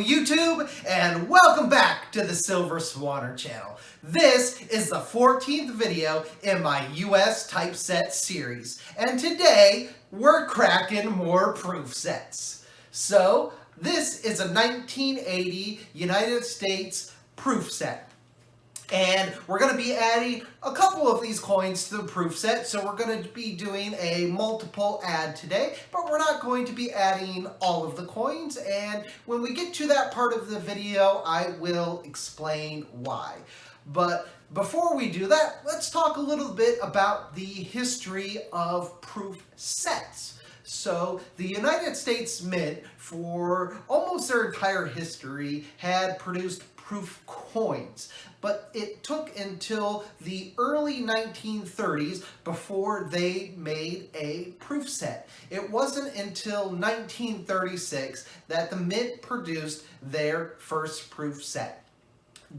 YouTube, and welcome back to the Silver Swanner channel. This is the 14th video in my US typeset series, and today we're cracking more proof sets. So this is a 1980 United States proof set. And we're going to be adding a couple of these coins to the proof set, so we're going to be doing a multiple add today, but we're not going to be adding all of the coins, and when we get to that part of the video, I will explain why. But before we do that, let's talk a little bit about the history of proof sets. So the United States Mint, for almost their entire history, had produced proof coins, but it took until the early 1930s before they made a proof set. It wasn't until 1936 that the Mint produced their first proof set.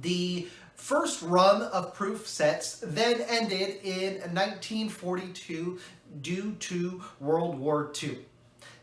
The first run of proof sets then ended in 1942 due to World War II.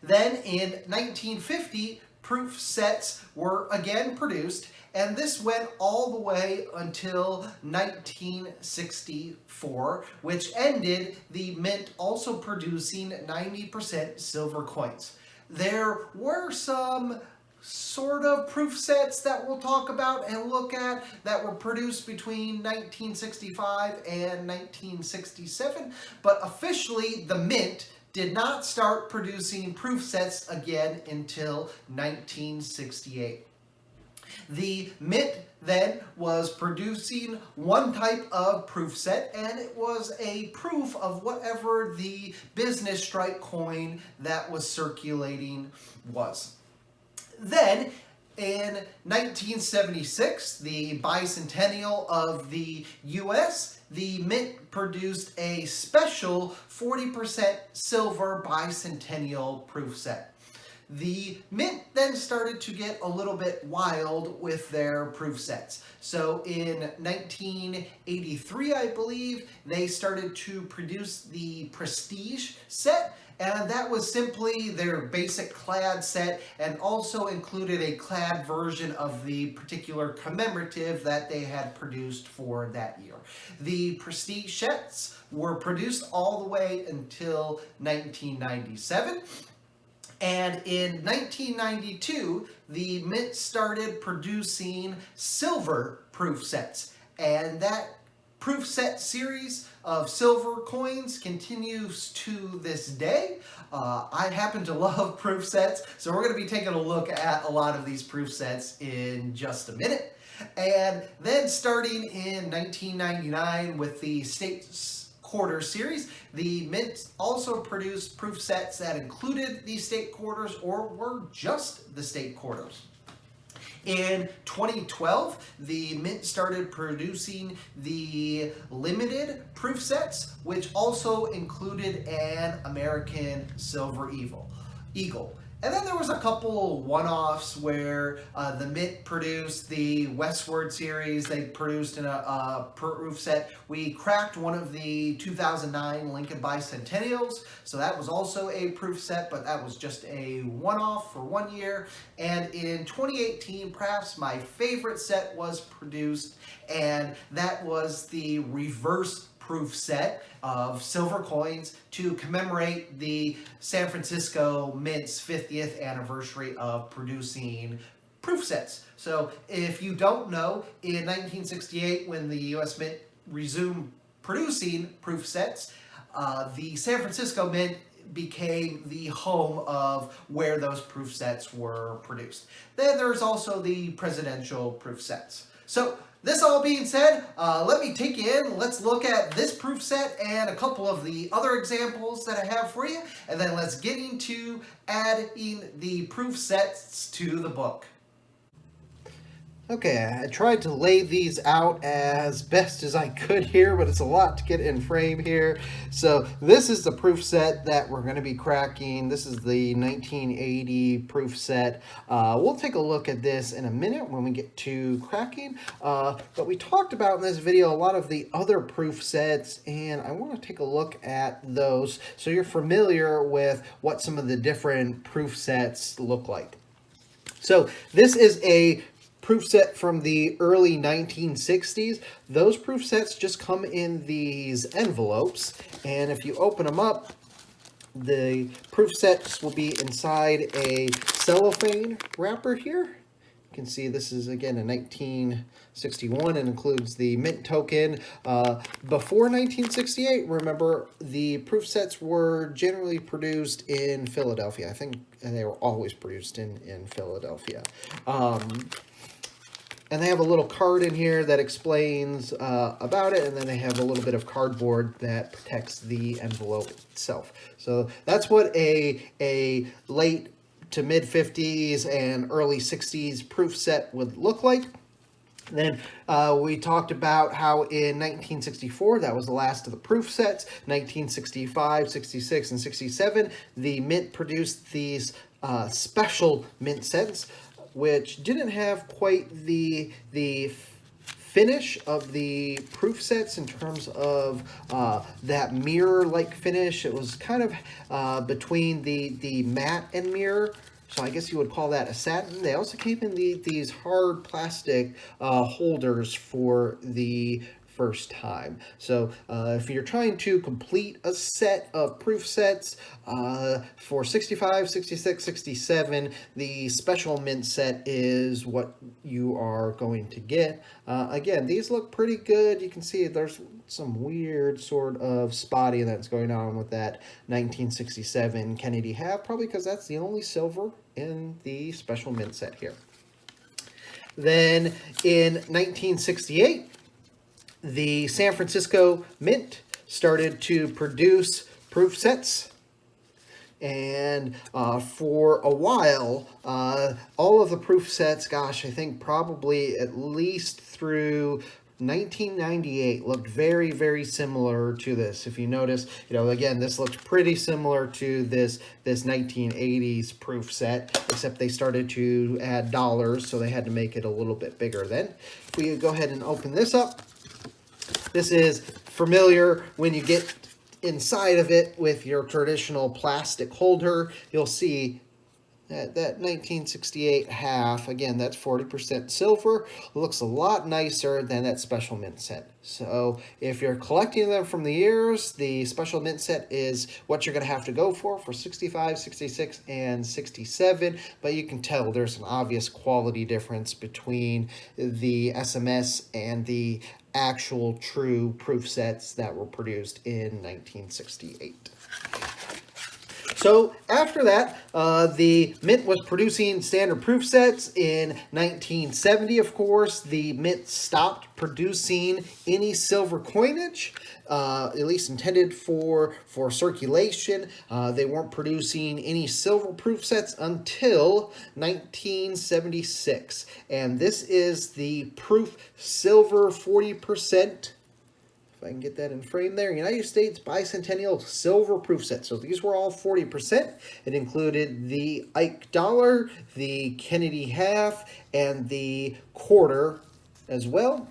Then in 1950, proof sets were again produced, and this went all the way until 1964, which ended the Mint also producing 90% silver coins. There were some sort of proof sets that we'll talk about and look at that were produced between 1965 and 1967, but officially the Mint did not start producing proof sets again until 1968. The Mint then was producing one type of proof set, and it was a proof of whatever the business strike coin that was circulating was. Then in 1976, the bicentennial of the US, the Mint produced a special 40% silver bicentennial proof set. The Mint then started to get a little bit wild with their proof sets. So in 1983, I believe, they started to produce the Prestige set, and that was simply their basic clad set and also included a clad version of the particular commemorative that they had produced for that year. The Prestige sets were produced all the way until 1997. And in 1992, the Mint started producing silver proof sets. And that proof set series of silver coins continues to this day. I happen to love proof sets, so we're going to be taking a look at a lot of these proof sets in just a minute. And then starting in 1999 with the State Quarter series, the Mint also produced proof sets that included the state quarters or were just the state quarters. In 2012, the Mint started producing the limited proof sets, which also included an American Silver Eagle. And then there was a couple one-offs where the Mint produced the Westward series. They produced in a proof set. We cracked one of the 2009 Lincoln Bicentennials, so that was also a proof set, but that was just a one-off for 1 year. And in 2018, perhaps my favorite set was produced, and that was the reverse proof set of silver coins to commemorate the San Francisco Mint's 50th anniversary of producing proof sets. So if you don't know, in 1968, when the US Mint resumed producing proof sets, the San Francisco Mint became the home of where those proof sets were produced. Then there's also the presidential proof sets. So this all being said, let me take you in. Let's look at this proof set and a couple of the other examples that I have for you, and then let's get into adding the proof sets to the book. Okay, I tried to lay these out as best as I could here, but it's a lot to get in frame here. So this is the proof set that we're going to be cracking. This is the 1980 proof set. We'll take a look at this in a minute when we get to cracking. But we talked about in this video a lot of the other proof sets, and I want to take a look at those so you're familiar with what some of the different proof sets look like. So this is a proof set from the early 1960s. Those proof sets just come in these envelopes, and if you open them up, the proof sets will be inside a cellophane wrapper here. You can see this is, again, a 1961 and includes the mint token. Before 1968, remember, the proof sets were generally produced in Philadelphia. I think they were always produced in Philadelphia. And they have a little card in here that explains about it, and then they have a little bit of cardboard that protects the envelope itself. So that's what a late to mid 50s and early 60s proof set would look like. Then we talked about how in 1964, that was the last of the proof sets. 1965, 66, and 67, the mint produced these special mint sets, which didn't have quite the finish of the proof sets in terms of that mirror-like finish. It was kind of between the matte and mirror. So I guess you would call that a satin. They also came in these hard plastic holders for the first time. So if you're trying to complete a set of proof sets for 65, 66, 67, the special mint set is what you are going to get. Again, these look pretty good. You can see there's some weird sort of spotting that's going on with that 1967 Kennedy half, probably because that's the only silver in the special mint set here. Then in 1968, the San Francisco Mint started to produce proof sets. And for a while, all of the proof sets, gosh, I think probably at least through 1998 looked very, very similar to this. If you notice, again, this looks pretty similar to this 1980s proof set, except they started to add dollars, so they had to make it a little bit bigger then. If we go ahead and open this up, this is familiar when you get inside of it with your traditional plastic holder. You'll see that 1968 half, again, that's 40% silver, looks a lot nicer than that special mint set. So if you're collecting them from the years, the special mint set is what you're going to have to go for 65, 66, and 67. But you can tell there's an obvious quality difference between the SMS and the actual true proof sets that were produced in 1968. So after that, the Mint was producing standard proof sets. In 1970, of course, the Mint stopped producing any silver coinage, at least intended for circulation. They weren't producing any silver proof sets until 1976. And this is the proof silver 40%. If I can get that in frame there, United States Bicentennial Silver Proof Set. So these were all 40%. It included the Ike dollar, the Kennedy half, and the quarter as well.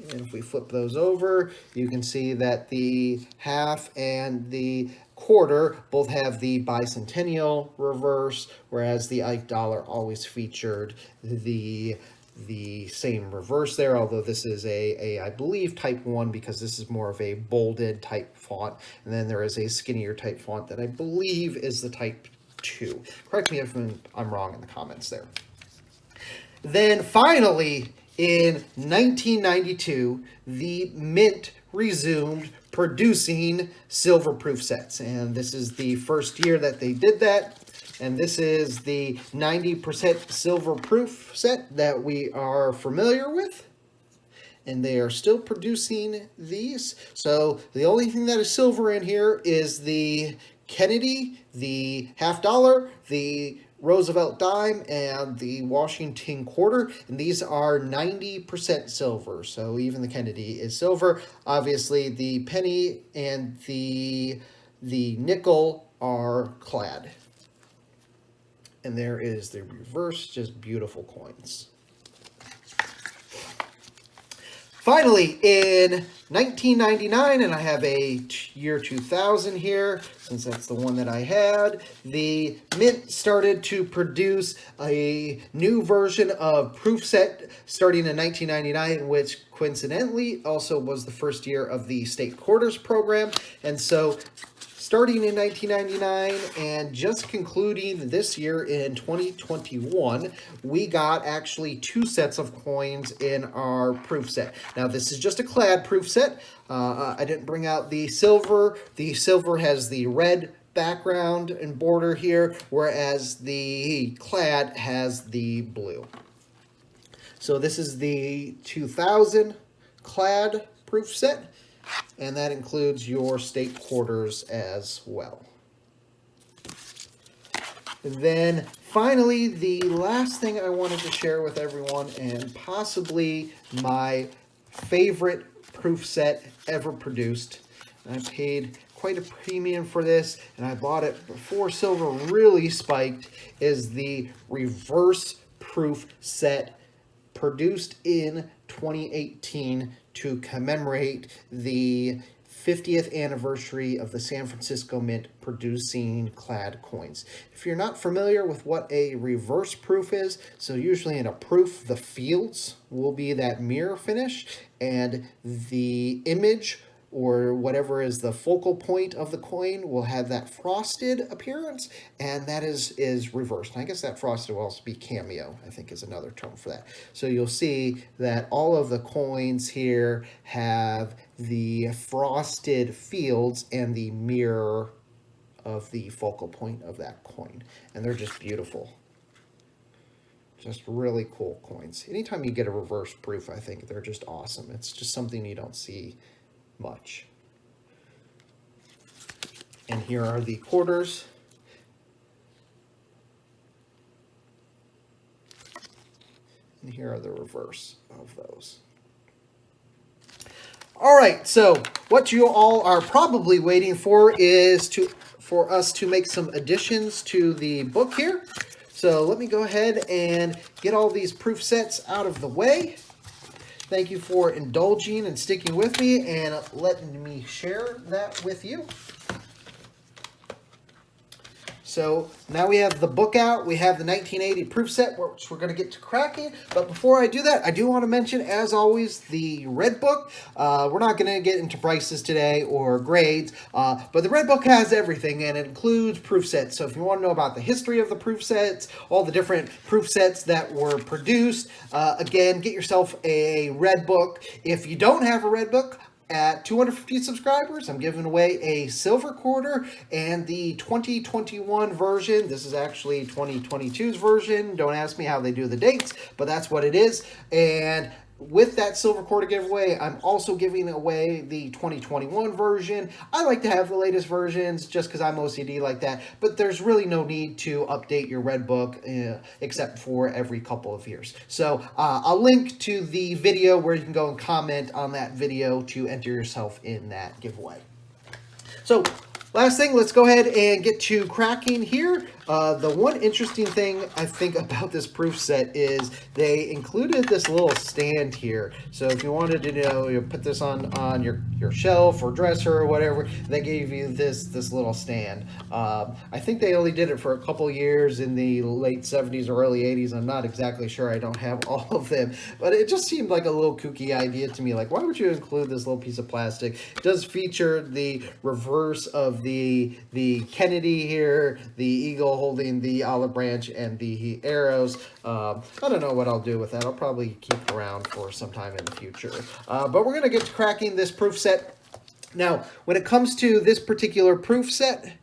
And if we flip those over, you can see that the half and the quarter both have the bicentennial reverse, whereas the Ike dollar always featured the same reverse there, although this is I believe type 1, because this is more of a bolded type font, and then there is a skinnier type font that I believe is the type 2. Correct me if I'm wrong in the comments there. Then finally, in 1992, the Mint resumed producing silver proof sets, and this is the first year that they did that. And this is the 90% silver proof set that we are familiar with. And they are still producing these. So the only thing that is silver in here is the Kennedy, the half dollar, the Roosevelt dime, and the Washington quarter. And these are 90% silver. So even the Kennedy is silver. Obviously, the penny and the nickel are clad. And there is the reverse, just beautiful coins. Finally, in 1999, and I have a year 2000 here, since that's the one that I had, the Mint started to produce a new version of Proof Set starting in 1999, which coincidentally also was the first year of the State Quarters program. And so starting in 1999 and just concluding this year in 2021, we got actually 2 sets of coins in our proof set. Now, this is just a clad proof set. I didn't bring out the silver. The silver has the red background and border here, whereas the clad has the blue. So this is the 2000 clad proof set. And that includes your State Quarters as well. And then finally, the last thing I wanted to share with everyone, and possibly my favorite proof set ever produced. I paid quite a premium for this, and I bought it before silver really spiked, is the reverse proof set produced in 2018 to commemorate the 50th anniversary of the San Francisco Mint producing clad coins. If you're not familiar with what a reverse proof is, so usually in a proof, the fields will be that mirror finish, and the image or whatever is the focal point of the coin will have that frosted appearance, and that is reversed. And I guess that frosted will also be cameo, I think is another term for that. So you'll see that all of the coins here have the frosted fields and the mirror of the focal point of that coin. And they're just beautiful. Just really cool coins. Anytime you get a reverse proof, I think they're just awesome. It's just something you don't see much. And here are the quarters. And here are the reverse of those. All right, so what you all are probably waiting for is for us to make some additions to the book here. So let me go ahead and get all these proof sets out of the way. Thank you for indulging and sticking with me and letting me share that with you. So now we have the book out. We have the 1980 proof set, which we're going to get to cracking. But before I do that, I do want to mention, as always, the Red Book. We're not going to get into prices today or grades, but the Red Book has everything, and it includes proof sets. So if you want to know about the history of the proof sets, all the different proof sets that were produced, again, get yourself a Red Book. If you don't have a Red Book, at 250 subscribers, I'm giving away a silver quarter and the 2021 version. This is actually 2022's version. Don't ask me how they do the dates, but that's what it is. And with that silver quarter giveaway, I'm also giving away the 2021 version. I like to have the latest versions just because I'm OCD like that, but there's really no need to update your Red Book except for every couple of years. So I'll link to the video where you can go and comment on that video to enter yourself in that giveaway. So last thing, let's go ahead and get to cracking here. The one interesting thing I think about this proof set is they included this little stand here. So if you wanted to you put this on your shelf or dresser or whatever, they gave you this little stand. I think they only did it for a couple years in the late 70s or early 80s. I'm not exactly sure. I don't have all of them, but it just seemed like a little kooky idea to me. Like, why would you include this little piece of plastic? It does feature the reverse of the Kennedy here, the eagle holding the olive branch and the arrows. I don't know what I'll do with that. I'll probably keep it around for some time in the future. But we're going to get to cracking this proof set. Now, when it comes to this particular proof set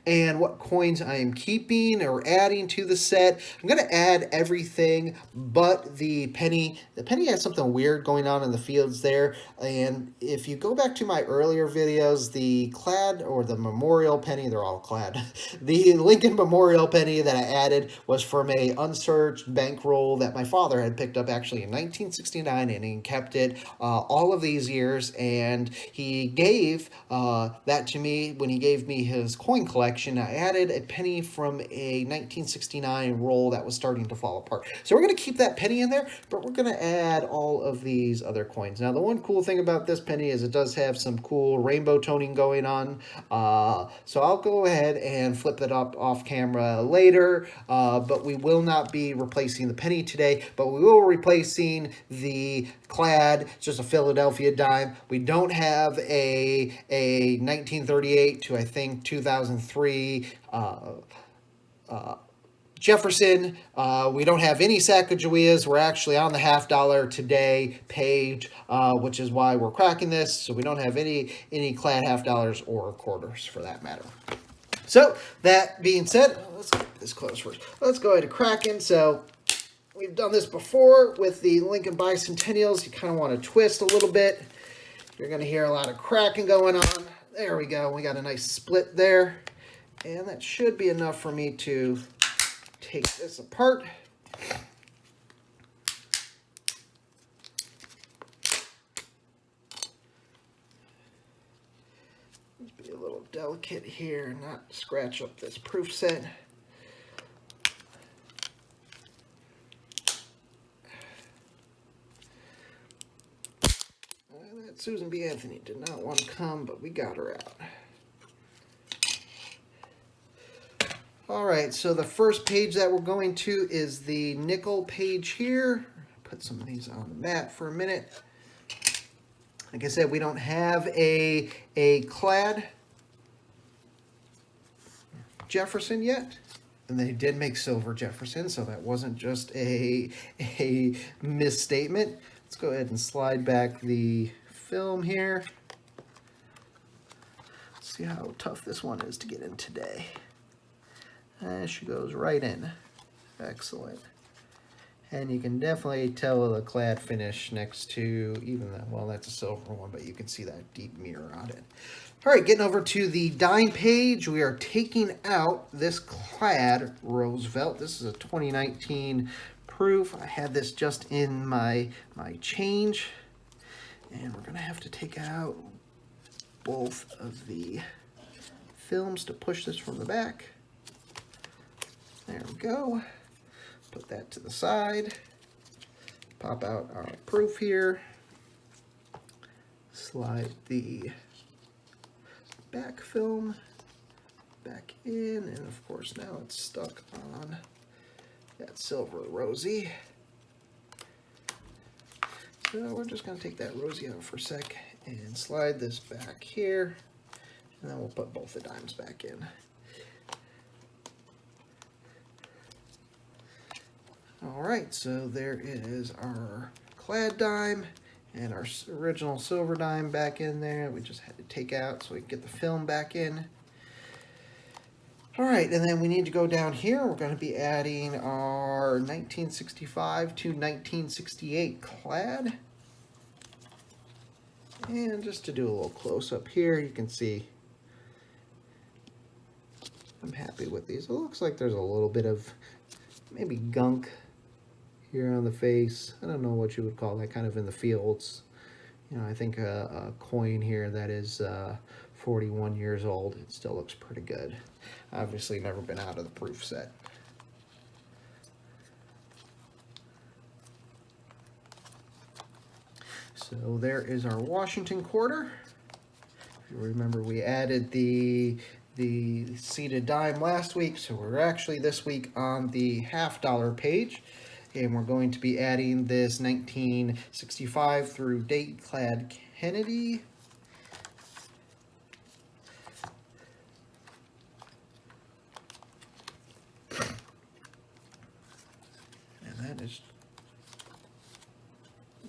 and what coins I am keeping or adding to the set, I'm going to add everything but the penny. The penny has something weird going on in the fields there, and if you go back to my earlier videos, the clad or the memorial penny, they're all clad, the Lincoln Memorial penny that I added was from a unsearched bankroll that my father had picked up actually in 1969, and he kept it all of these years, and he gave that to me when he gave me his coin collection collection. I added a penny from a 1969 roll that was starting to fall apart. So we're going to keep that penny in there, but we're going to add all of these other coins. Now, the one cool thing about this penny is it does have some cool rainbow toning going on. So I'll go ahead and flip it up off camera later, but we will not be replacing the penny today, but we will be replacing the clad. It's just a Philadelphia dime. We don't have a 1938 to, I think, 2003 Jefferson. We don't have any Sacagaweas. We're actually on the $50 today page, which is why we're cracking this. So we don't have any clad $50 or quarters for that matter. So that being said, let's get this close first. Let's go ahead and Kraken. So we've done this before with the Lincoln Bicentennials. You kind of want to twist a little bit. You're going to hear a lot of cracking going on. There we go. We got a nice split there. And that should be enough for me to take this apart. Be a little delicate here, not scratch up this proof set. That Susan B. Anthony did not want to come, but we got her out. All right, so the first page that we're going to is the nickel page here. Put some of these on the mat for a minute. Like I said, we don't have a clad Jefferson yet. And they did make silver Jefferson, so that wasn't just a misstatement. Let's go ahead and slide back the film here. Let's see how tough this one is to get in today. She goes right in. Excellent. And you can definitely tell the clad finish next to even that. Well, that's a silver one, but you can see that deep mirror on it. All right, getting over to the dime page, we are taking out this clad Roosevelt. This is a 2019 proof. I had this just in my change. And we're going to have to take out both of the films to push this from the back. There we go. Put that to the side. Pop out our proof here. Slide the back film back in. And of course now it's stuck on that silver Rosie. So we're just going to take that Rosie out for a sec and slide this back here. And then we'll put both the dimes back in. All right, so there is our clad dime and our original silver dime back in there. We just had to take out so we can get the film back in. All right, and then we need to go down here. We're going to be adding our 1965 to 1968 clad. And just to do a little close-up here, you can see I'm happy with these. It looks like there's a little bit of maybe gunk here on the face. I don't know what you would call that, kind of in the fields. You know, I think a coin here that is 41 years old, it still looks pretty good. Obviously never been out of the proof set. So there is our Washington quarter. If you remember, we added the seated dime last week, so we're actually this week on the $50 page. And we're going to be adding this 1965 through date clad Kennedy. And that is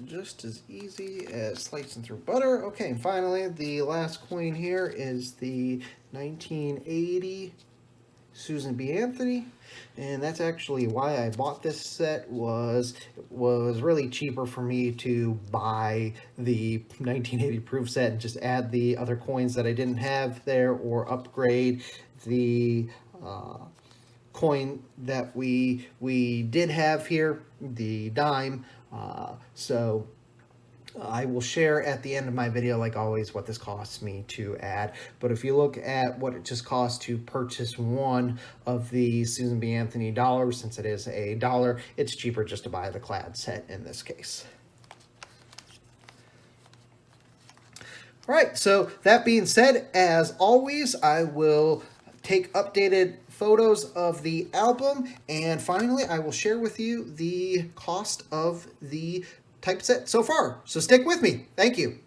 just as easy as slicing through butter. Okay, and finally, the last coin here is the 1980 Susan B. Anthony, and that's actually why I bought this set. Was really cheaper for me to buy the 1980 proof set and just add the other coins that I didn't have there, or upgrade the coin that we did have here, the dime. So I will share at the end of my video, like always, what this costs me to add. But if you look at what it just costs to purchase one of the Susan B. Anthony dollars, since it is $1, it's cheaper just to buy the clad set in this case. All right, so that being said, as always, I will take updated photos of the album, and finally I will share with you the cost of the typeset so far. So stick with me. Thank you.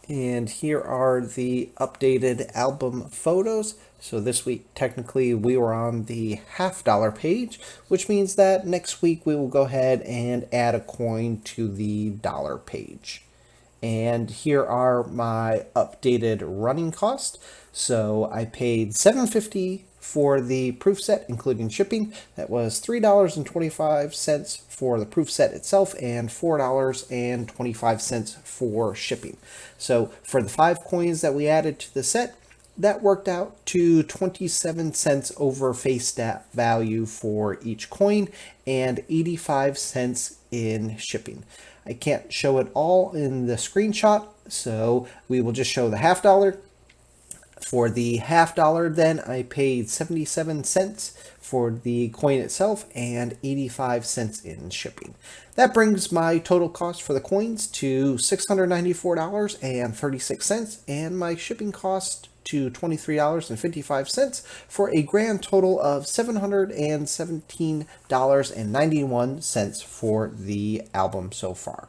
And here are the updated album photos. So this week, technically, we were on the $50 page, which means that next week we will go ahead and add a coin to the dollar page. And here are my updated running cost. So I paid $7.50 for the proof set, including shipping. That was $3.25 for the proof set itself and $4.25 for shipping. So for the 5 coins that we added to the set, that worked out to 27 cents over face value for each coin and 85 cents in shipping. I can't show it all in the screenshot, so we will just show the $50. For the $50, then I paid 77 cents for the coin itself and 85 cents in shipping. That brings my total cost for the coins to $694.36 and my shipping cost to $23.55 for a grand total of $717.91 for the album so far.